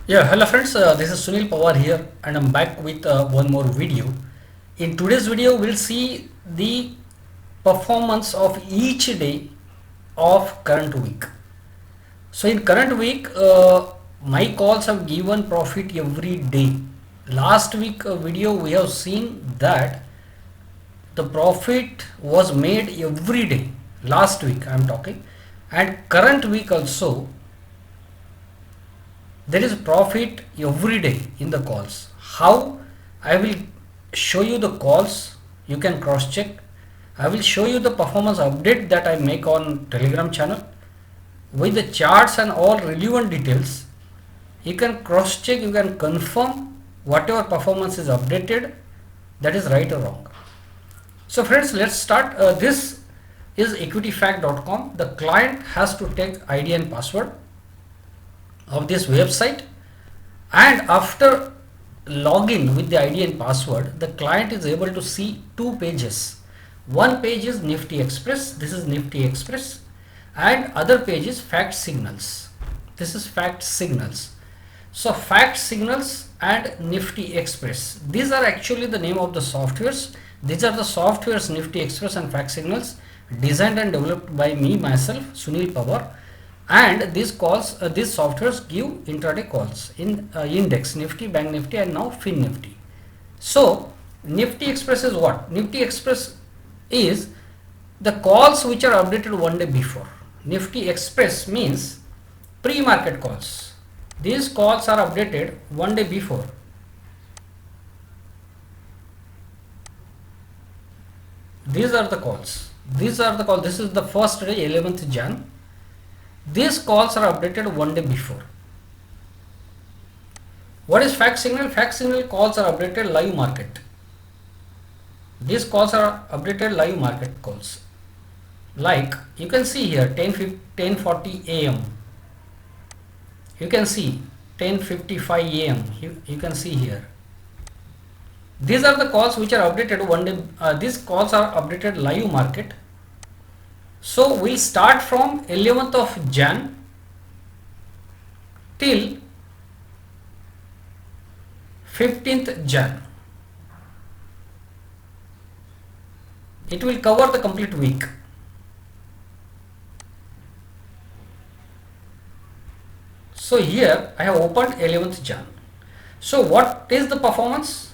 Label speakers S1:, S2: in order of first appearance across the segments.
S1: Yeah, hello friends, this is Sunil Pawar here and I'm back with one more video. In today's video, we'll see the performance of each day of current week. So in current week, my calls have given profit every day. Last week video, we have seen that the profit was made every day. Last week I am talking, and current week also there is profit every day in the calls. How? I will show you the calls, you can cross check. I will show you the performance update that I make on Telegram channel with the charts and all relevant details. You can cross check, you can confirm whatever performance is updated, that is right or wrong. So friends, let's start. This is equityfact.com. The client has to take ID and password of this website, and after login with the ID and password, the client is able to see two pages. One page is Nifty Express, this is Nifty Express, and other page is Fact Signals, this is Fact Signals. So Fact Signals and Nifty Express, these are actually the name of the softwares. These are the softwares Nifty Express and Fact Signals, designed and developed by me myself, Sunil Pawar. And these softwares give intraday calls in index, Nifty, Bank Nifty, and now Fin Nifty. So Nifty Express is what? Nifty Express is the calls which are updated one day before. Nifty Express means pre-market calls. These calls are updated one day before. These are the calls. This is the first day, 11th Jan. These calls are updated one day before. What is Fact Signal? Fact Signal calls are updated live market. These calls are updated live market calls. Like you can see here 10:40 a.m. You can see 10:55 a.m. You can see here. These are the calls which are updated one day. These calls are updated live market. So we start from 11th of Jan till 15th Jan. It will cover the complete week. So here I have opened 11th Jan. So what is the performance?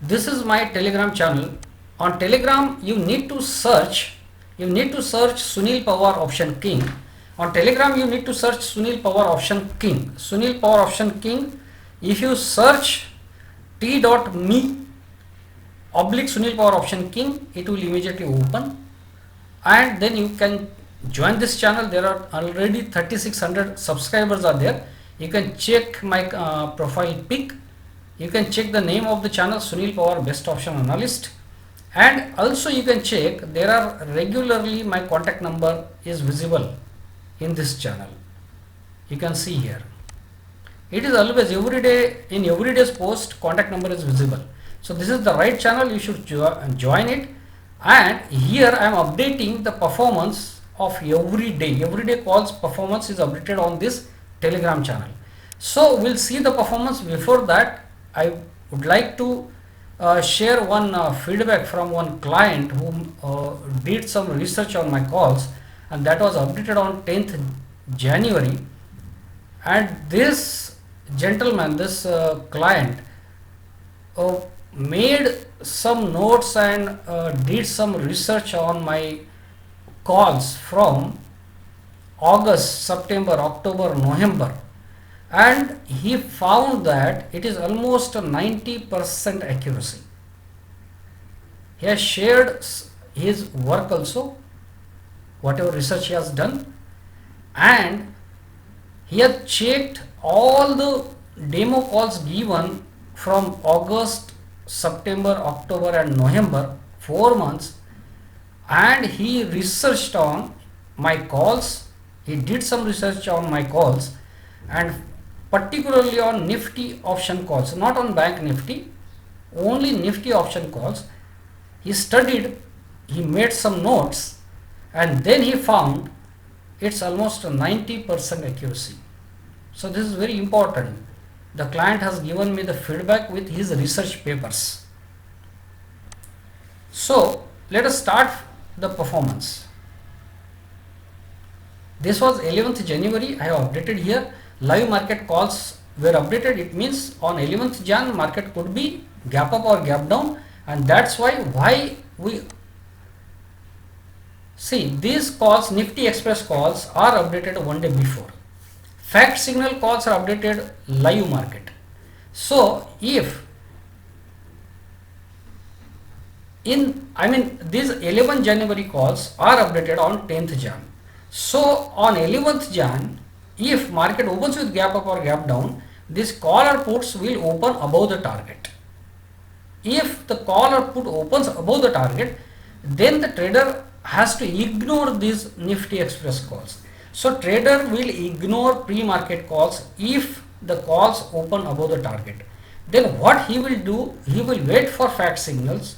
S1: This is my Telegram channel. On Telegram you need to search Sunil Pawar Option King. On Telegram you need to search Sunil Pawar Option King. Sunil Pawar Option King. If you search t.me/Sunil Pawar Option King, it will immediately open, and then you can join this channel. There are already 3600 subscribers are there. You can check my profile pic. You can check the name of the channel, Sunil Pawar Best Option Analyst. And also you can check, there are regularly my contact number is visible in this channel. You can see here. It is always every day, in every day's post, contact number is visible. So this is the right channel, you should join it. And here I am updating the performance of every day. Every day calls performance is updated on this Telegram channel. So we'll see the performance. Before that, I would like to share one feedback from one client who did some research on my calls, and that was updated on 10th January. And this gentleman, this client made some notes and did some research on my calls from August, September, October, November, and he found that it is almost a 90% accuracy. He has shared his work also, whatever research he has done, and he has checked all the demo calls given from August, September, October and November, 4 months, and he researched on my calls. He did some research on my calls, and particularly on Nifty option calls, not on Bank Nifty, only Nifty option calls. He studied, he made some notes, and then he found it's almost a 90% accuracy. So this is very important. The client has given me the feedback with his research papers. So let us start the performance. This was 11th January. I have updated here. Live market calls were updated. It means on 11th Jan market could be gap up or gap down, and that's why we see these calls, Nifty Express calls, are updated one day before. Fact signal calls are updated live market. So if these 11 January calls are updated on 10th Jan. So on 11th Jan, if market opens with gap up or gap down, this call or puts will open above the target. If the call or put opens above the target, then the trader has to ignore these Nifty Express calls. So trader will ignore pre-market calls if the calls open above the target. Then what he will do, he will wait for fact signals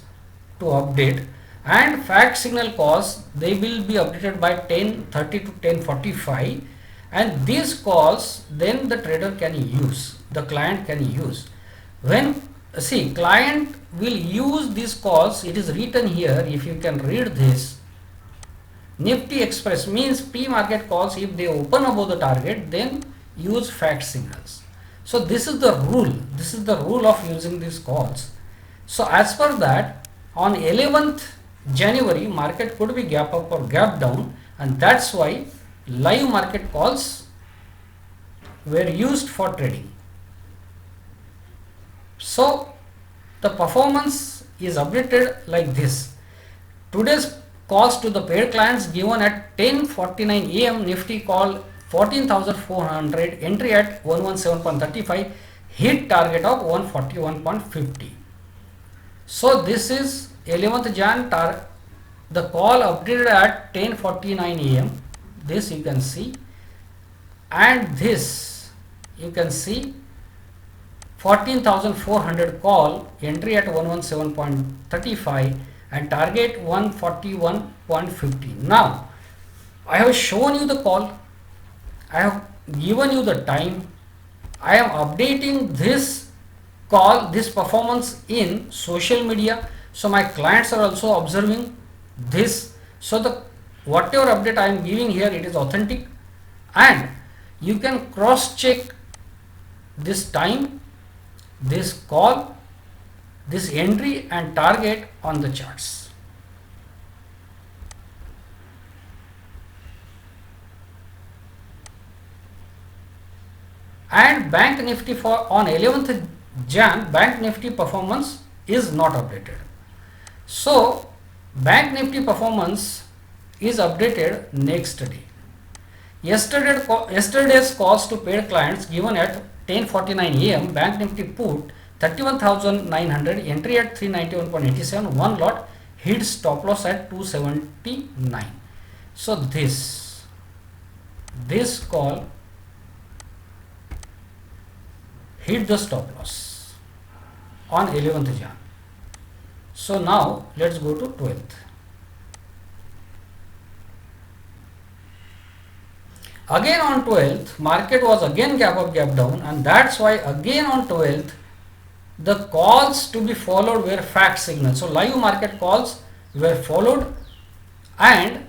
S1: to update, and fact signal calls, they will be updated by 10:30 to 10:45, and these calls then the trader can use, the client can use. When client will use these calls, it is written here, if you can read this, Nifty Express means pre-market calls, if they open above the target, then use fact signals. So this is the rule of using these calls. So as per that, on 11th January market could be gap up or gap down, and that's why live market calls were used for trading. So the performance is updated like this. Today's calls to the paid clients given at 10:49 AM, Nifty call 14,400, entry at 117.35, hit target of 141.50. So this is 11th Jan, the call updated at 10:49 AM. This you can see, and this you can see 14,400 call, entry at 117.35 and target 141.50. Now I have shown you the call, I have given you the time, I am updating this call, this performance in social media, so my clients are also observing this. So the whatever update I am giving here, it is authentic, and you can cross check this time, this call, this entry and target on the charts. And Bank Nifty for on 11th Jan, Bank Nifty performance is not updated. So Bank Nifty performance is updated next day. Yesterday's calls to paid clients given at 10:49 AM, Bank Nifty put 31,900, entry at 391.87, one lot, hit stop loss at 279. So this call hit the stop loss on 11th Jan. So now let's go to 12th. Again on 12th, market was again gap up, gap down, and that's why again on 12th, the calls to be followed were fact signals. So live market calls were followed, and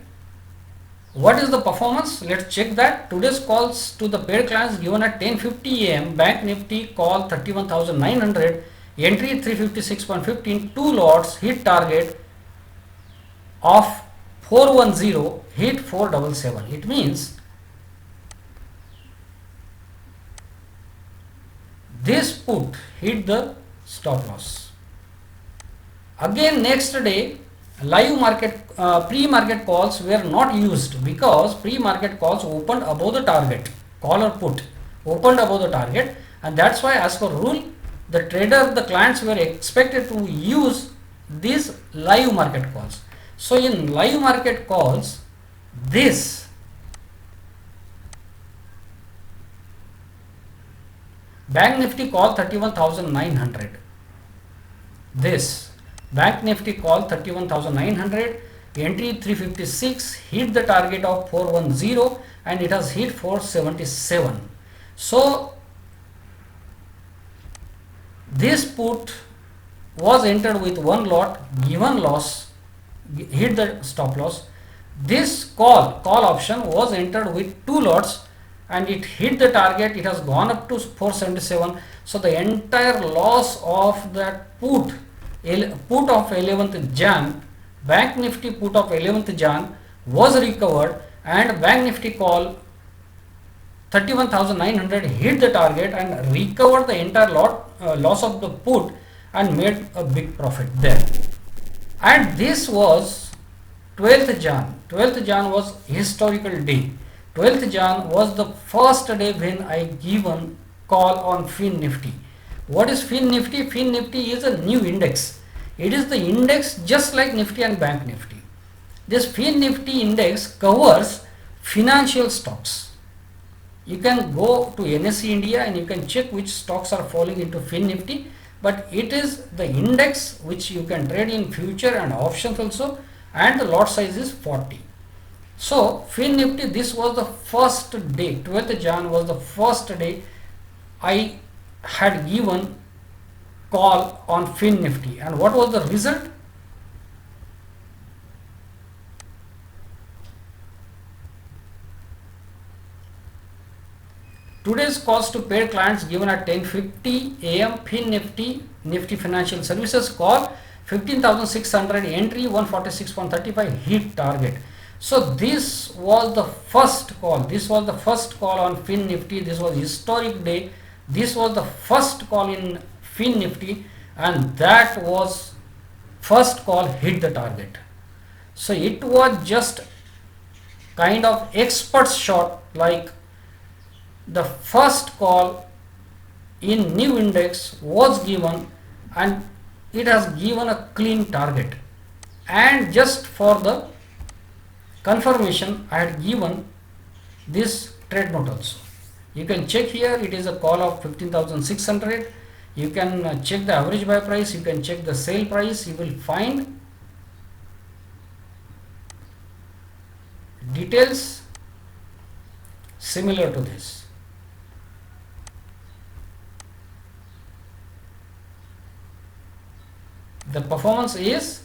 S1: what is the performance? Let's check that. Today's calls to the paid clients given at 10:50 AM, Bank Nifty call 31,900, entry 356.15, two lots, hit target of 410, hit 477. It means this put hit the stop loss. Again next day, live market pre-market calls were not used because pre-market calls opened above the target. Call or put opened above the target, and that's why as per rule, the trader, the clients were expected to use these live market calls. So in live market calls, this Bank Nifty call 31,900, this Bank Nifty call 31,900, entry 356, hit the target of 410, and it has hit 477. So this put was entered with one lot, given loss, hit the stop loss. This call option was entered with two lots and it hit the target. It has gone up to 477. So the entire loss of that put of 11th Jan, Bank Nifty put of 11th Jan was recovered, and Bank Nifty call 31,900 hit the target and recovered the entire loss of the put and made a big profit there. And this was 12th Jan. 12th Jan was historical day. 12th Jan was the first day when I given call on Fin Nifty. What is Fin Nifty? Fin Nifty is a new index. It is the index just like Nifty and Bank Nifty. This Fin Nifty index covers financial stocks. You can go to NSE India and you can check which stocks are falling into Fin Nifty, but it is the index which you can trade in future and options also, and the lot size is 40. So Fin Nifty, this was the first day, 12th Jan was the first day I had given call on Fin Nifty. And what was the result? Today's calls to paid clients given at 10:50 a.m. Fin Nifty, Nifty Financial Services call 15,600, entry 146.35, hit target. So this was the first call. This was the first call on Fin Nifty. This was historic day. This was the first call in Fin Nifty, and that was first call hit the target. So it was just kind of expert shot, like the first call in new index was given and it has given a clean target. And just for the confirmation, I had given this trade note also. You can check here, it is a call of 15,600. You can check the average buy price, you can check the sale price, you will find details similar to this. The performance is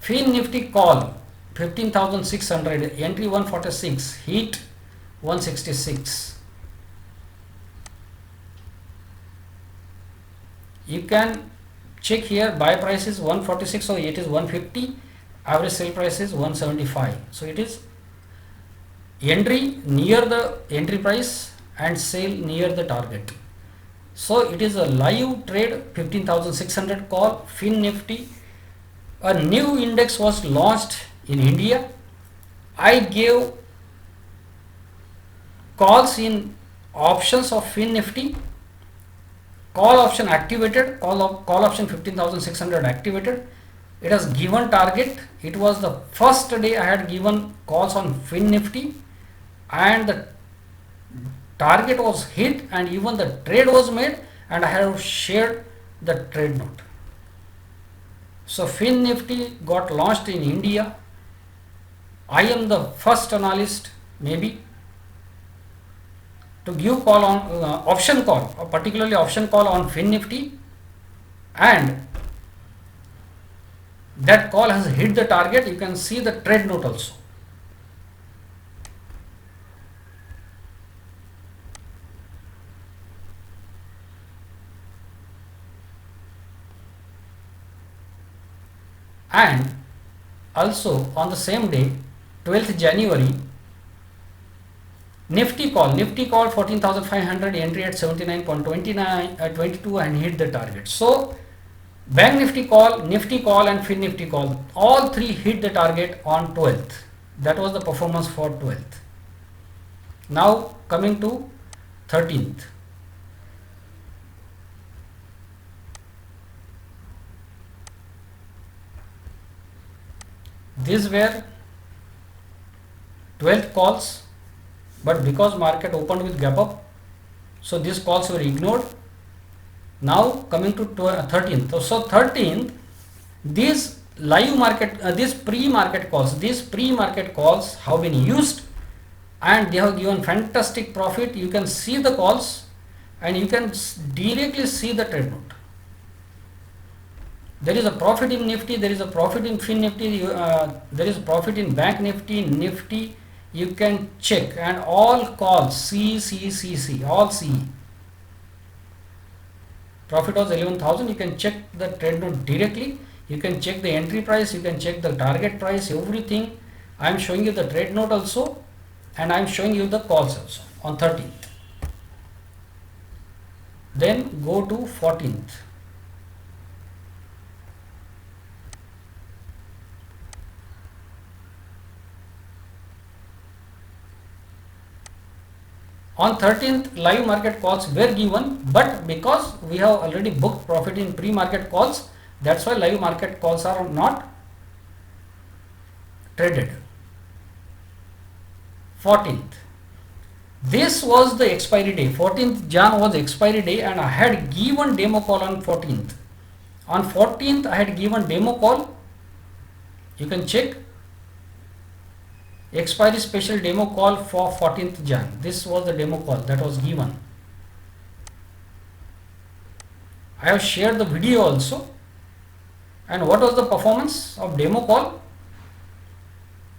S1: Fin Nifty call 15,600, entry 146, hit 166. You can check here, buy price is 146, so it is 150, average sale price is 175. So it is entry near the entry price and sale near the target. So it is a live trade, 15,600 call, Fin Nifty. A new index was launched in India. I gave calls in options of Fin Nifty. Call option activated, call option 15,600 activated. It has given target. It was the first day I had given calls on Fin Nifty, and the target was hit and even the trade was made, and I have shared the trade note. So Fin Nifty got launched in India. I am the first analyst maybe to give call on option call, particularly option call on Fin Nifty, and that call has hit the target. You can see the trade note also. And also on the same day, 12th January, Nifty call 14,500, entry at 79.22 and hit the target. So Bank Nifty call and Fin Nifty call, all three hit the target on 12th. That was the performance for 12th. Now coming to 13th. These were 12th calls, but because market opened with gap up, so these calls were ignored. Now coming to 13th. So 13th, these live market, these pre-market calls have been used and they have given fantastic profit. You can see the calls and you can directly see the trade note. There is a profit in Nifty, there is a profit in Fin Nifty, there is profit in Bank Nifty. You can check, and all calls C, all C. Profit was 11,000. You can check the trade note directly. You can check the entry price, you can check the target price, everything. I am showing you the trade note also, and I am showing you the calls also on 13th. Then go to 14th. On 13th, live market calls were given, but because we have already booked profit in pre-market calls, that's why live market calls are not traded. 14th, this was the expiry day. 14th Jan was expiry day, and I had given demo call on 14th. On 14th, I had given demo call. You can check. Expiry special demo call for 14th Jan. This was the demo call that was given. I have shared the video also. And what was the performance of demo call?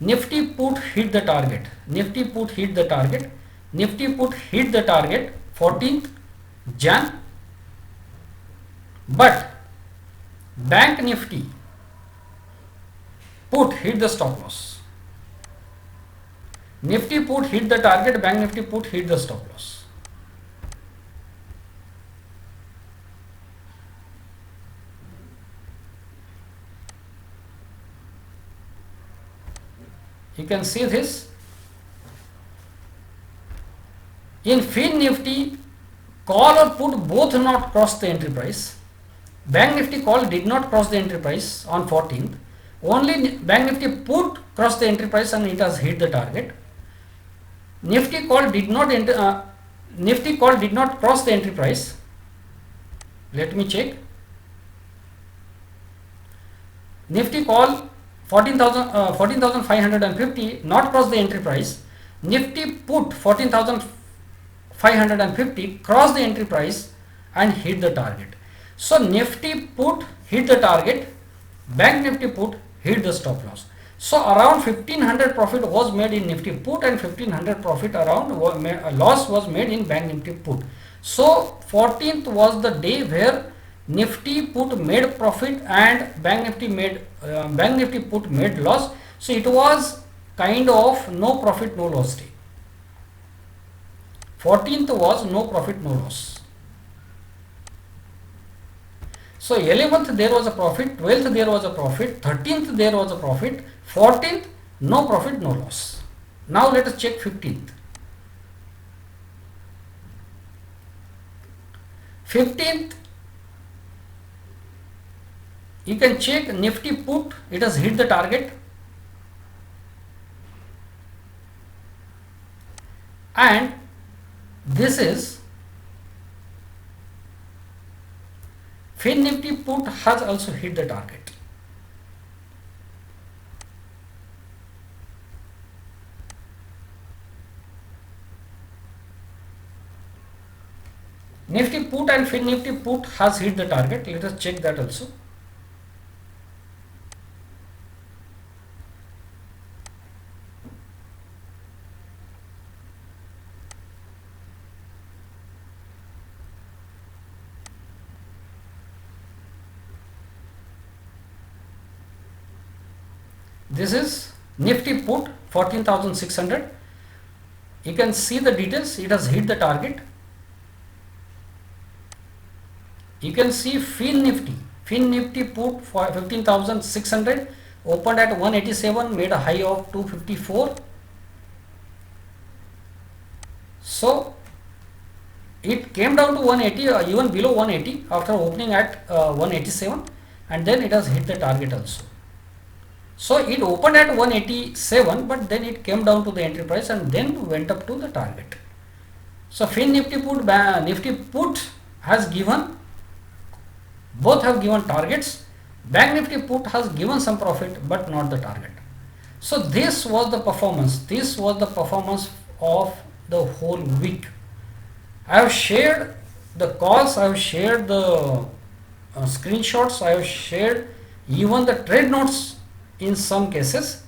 S1: Nifty put hit the target. Nifty put hit the target. Nifty put hit the target 14th Jan. But Bank Nifty put hit the stop loss. Nifty put hit the target, Bank Nifty put hit the stop loss. You can see this. In Fin Nifty, call or put both not cross the entry price. Bank Nifty call did not cross the entry price on 14th. Only Bank Nifty put cross the entry price and it has hit the target. Nifty call did not cross the entry price. Let me check. Nifty call 14,550 not cross the entry price. Nifty put 14,550 cross the entry price and hit the target. So Nifty put hit the target, Bank Nifty put hit the stop loss. So around 1500 profit was made in Nifty put and 1500 profit around loss was made in Bank Nifty put. So 14th was the day where Nifty put made profit and Bank Nifty put made loss. So it was kind of no profit no loss day. 14th was no profit no loss. So 11th there was a profit, 12th there was a profit, 13th there was a profit, 14th no profit no loss. Now let us check 15th. 15th, you can check Nifty put, it has hit the target, and this is Fin Nifty put has also hit the target. Nifty put and Fin Nifty put has hit the target. Let us check that also. This is Nifty put 14,600. You can see the details. It has hit the target. You can see Fin Nifty put for 15,600, opened at 187, made a high of 254. So it came down to 180, even below 180 after opening at 187, and then it has hit the target also. So it opened at 187, but then it came down to the entry price and then went up to the target. So Fin Nifty put, Nifty put has given, both have given targets, Bank Nifty put has given some profit but not the target. So this was the performance. This was the performance of the whole week. I have shared the calls, I have shared the screenshots, I have shared even the trade notes in some cases.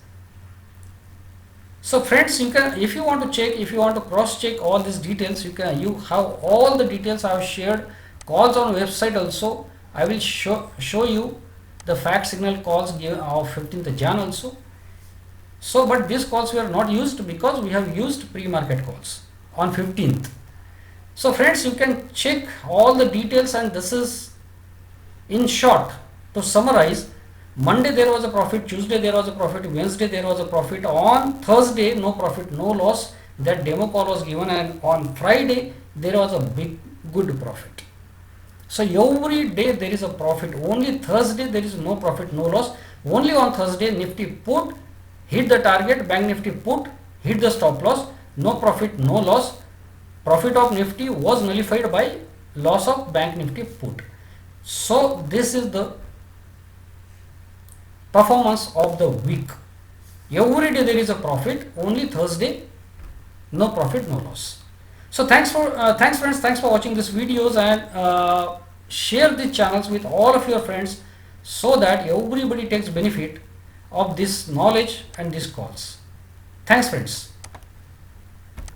S1: So friends, you can, if you want to check, if you want to cross check all these details, you have all the details I have shared, calls on website also. I will show you the fact signal calls given of 15th Jan also. So but these calls were not used because we have used pre-market calls on 15th. So friends, you can check all the details, and this is in short to summarize. Monday there was a profit, Tuesday there was a profit, Wednesday there was a profit, on Thursday no profit, no loss, that demo call was given, and on Friday there was a big good profit. So every day there is a profit, only Thursday there is no profit, no loss. Only on Thursday Nifty put hit the target, Bank Nifty put hit the stop loss, no profit, no loss. Profit of Nifty was nullified by loss of Bank Nifty put. So this is the performance of the week. Every day there is a profit, only Thursday no profit, no loss. So thanks friends, thanks for watching these videos, and share these channels with all of your friends so that everybody takes benefit of this knowledge and these calls. Thanks friends.